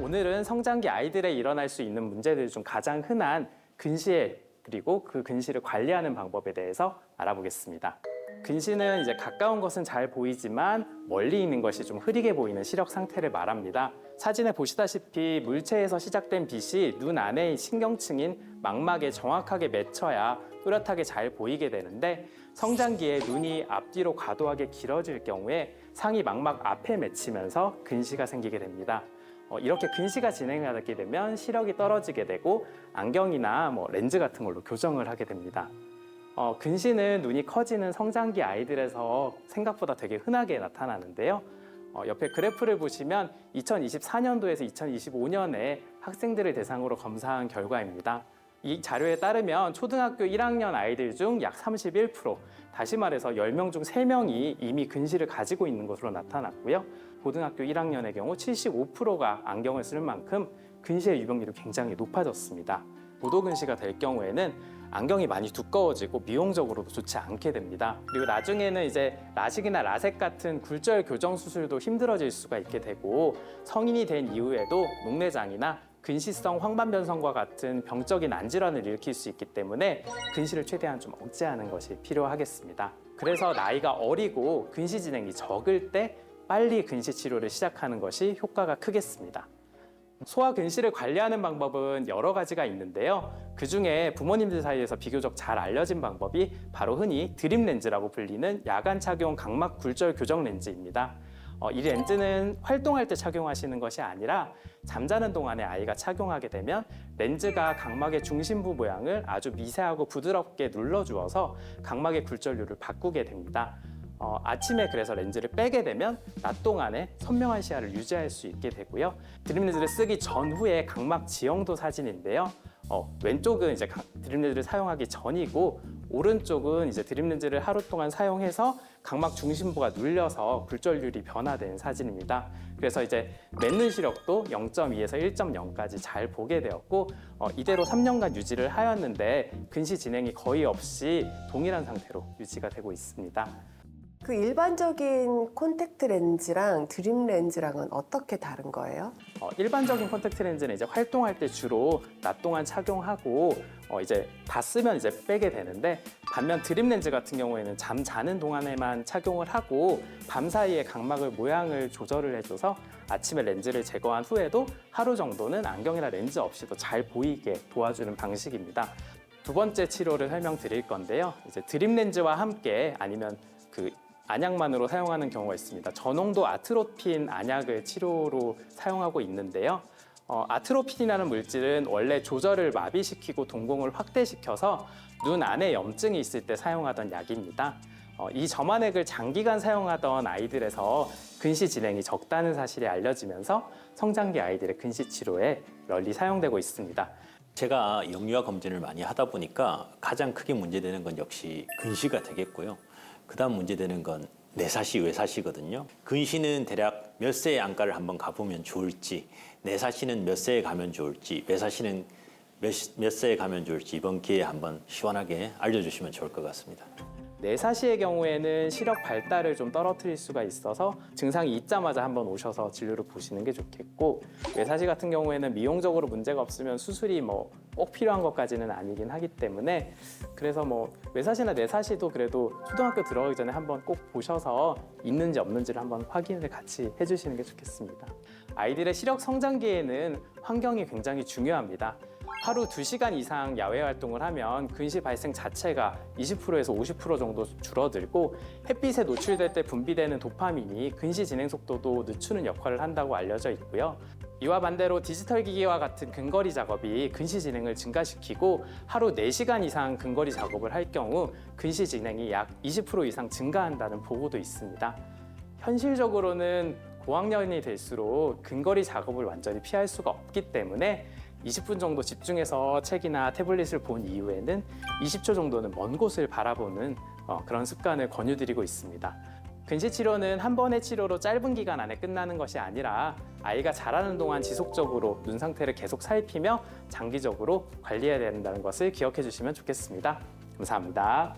오늘은 성장기 아이들에 일어날 수 있는 문제들 중 가장 흔한 근시에 그리고 그 근시를 관리하는 방법에 대해서 알아보겠습니다. 근시는 이제 가까운 것은 잘 보이지만 멀리 있는 것이 좀 흐리게 보이는 시력 상태를 말합니다. 사진에 보시다시피 물체에서 시작된 빛이 눈 안의 신경층인 망막에 정확하게 맺혀야 또렷하게 잘 보이게 되는데 성장기에 눈이 앞뒤로 과도하게 길어질 경우에 상이 망막 앞에 맺히면서 근시가 생기게 됩니다. 이렇게 근시가 진행하게 되면 시력이 떨어지게 되고 안경이나 렌즈 같은 걸로 교정을 하게 됩니다. 근시는 눈이 커지는 성장기 아이들에서 생각보다 되게 흔하게 나타나는데요. 옆에 그래프를 보시면 2024년도에서 2025년에 학생들을 대상으로 검사한 결과입니다. 이 자료에 따르면 초등학교 1학년 아이들 중 약 31%, 다시 말해서 10명 중 3명이 이미 근시를 가지고 있는 것으로 나타났고요. 고등학교 1학년의 경우 75%가 안경을 쓸 만큼 근시의 유병률이 굉장히 높아졌습니다. 보도근시가 될 경우에는 안경이 많이 두꺼워지고 미용적으로도 좋지 않게 됩니다. 그리고 나중에는 이제 라식이나 라섹 같은 굴절 교정 수술도 힘들어질 수가 있게 되고 성인이 된 이후에도 녹내장이나 근시성 황반변성과 같은 병적인 안질환을 일으킬 수 있기 때문에 근시를 최대한 좀 억제하는 것이 필요하겠습니다. 그래서 나이가 어리고 근시 진행이 적을 때 빨리 근시 치료를 시작하는 것이 효과가 크겠습니다. 소아 근시를 관리하는 방법은 여러 가지가 있는데요. 그중에 부모님들 사이에서 비교적 잘 알려진 방법이 바로 흔히 드립 렌즈라고 불리는 야간 착용 각막 굴절 교정 렌즈입니다. 이 렌즈는 활동할 때 착용하시는 것이 아니라 잠자는 동안에 아이가 착용하게 되면 렌즈가 각막의 중심부 모양을 아주 미세하고 부드럽게 눌러주어서 각막의 굴절률을 바꾸게 됩니다. 아침에 그래서 렌즈를 빼게 되면 낮 동안에 선명한 시야를 유지할 수 있게 되고요. 드립 렌즈를 쓰기 전후의 각막 지형도 사진인데요. 왼쪽은 이제 드립 렌즈를 사용하기 전이고 오른쪽은 이제 드립 렌즈를 하루 동안 사용해서 각막 중심부가 눌려서 굴절률이 변화된 사진입니다. 그래서 이제 맺는 시력도 0.2에서 1.0까지 잘 보게 되었고 이대로 3년간 유지를 하였는데 근시 진행이 거의 없이 동일한 상태로 유지가 되고 있습니다. 그 일반적인 콘택트 렌즈랑 드립 렌즈랑은 어떻게 다른 거예요? 일반적인 콘택트 렌즈는 이제 활동할 때 주로 낮 동안 착용하고 이제 다 쓰면 이제 빼게 되는데 반면 드립 렌즈 같은 경우에는 잠 자는 동안에만 착용을 하고 밤 사이에 각막을 모양을 조절을 해줘서 아침에 렌즈를 제거한 후에도 하루 정도는 안경이나 렌즈 없이도 잘 보이게 도와주는 방식입니다. 두 번째 치료를 설명드릴 건데요. 이제 드립 렌즈와 함께 아니면 그 안약만으로 사용하는 경우가 있습니다. 저농도 아트로핀 안약을 치료로 사용하고 있는데요. 아트로핀이라는 물질은 원래 조절을 마비시키고 동공을 확대시켜서 눈 안에 염증이 있을 때 사용하던 약입니다. 이 점안액을 장기간 사용하던 아이들에서 근시 진행이 적다는 사실이 알려지면서 성장기 아이들의 근시 치료에 널리 사용되고 있습니다. 제가 영유아 검진을 많이 하다 보니까 가장 크게 문제되는 건 역시 근시가 되겠고요. 그다음 문제되는 건 내사시, 외사시거든요. 근시는 대략 몇 세의 안과를 한번 가보면 좋을지, 내사시는 몇 세에 가면 좋을지, 외사시는 몇 세에 가면 좋을지 이번 기회에 한번 시원하게 알려주시면 좋을 것 같습니다. 내사시의 경우에는 시력 발달을 좀 떨어뜨릴 수가 있어서 증상이 있자마자 한번 오셔서 진료를 보시는 게 좋겠고 외사시 같은 경우에는 미용적으로 문제가 없으면 수술이 꼭 필요한 것까지는 아니긴 하기 때문에 그래서 외사시나 내사시도 그래도 초등학교 들어가기 전에 한번 꼭 보셔서 있는지 없는지를 한번 확인을 같이 해주시는 게 좋겠습니다. 아이들의 시력 성장기에는 환경이 굉장히 중요합니다. 하루 2시간 이상 야외 활동을 하면 근시 발생 자체가 20%에서 50% 정도 줄어들고 햇빛에 노출될 때 분비되는 도파민이 근시 진행 속도도 늦추는 역할을 한다고 알려져 있고요. 이와 반대로 디지털 기기와 같은 근거리 작업이 근시 진행을 증가시키고 하루 4시간 이상 근거리 작업을 할 경우 근시 진행이 약 20% 이상 증가한다는 보고도 있습니다. 현실적으로는 고학년이 될수록 근거리 작업을 완전히 피할 수가 없기 때문에 20분 정도 집중해서 책이나 태블릿을 본 이후에는 20초 정도는 먼 곳을 바라보는 그런 습관을 권유드리고 있습니다. 근시 치료는 한 번의 치료로 짧은 기간 안에 끝나는 것이 아니라 아이가 자라는 동안 지속적으로 눈 상태를 계속 살피며 장기적으로 관리해야 된다는 것을 기억해 주시면 좋겠습니다. 감사합니다.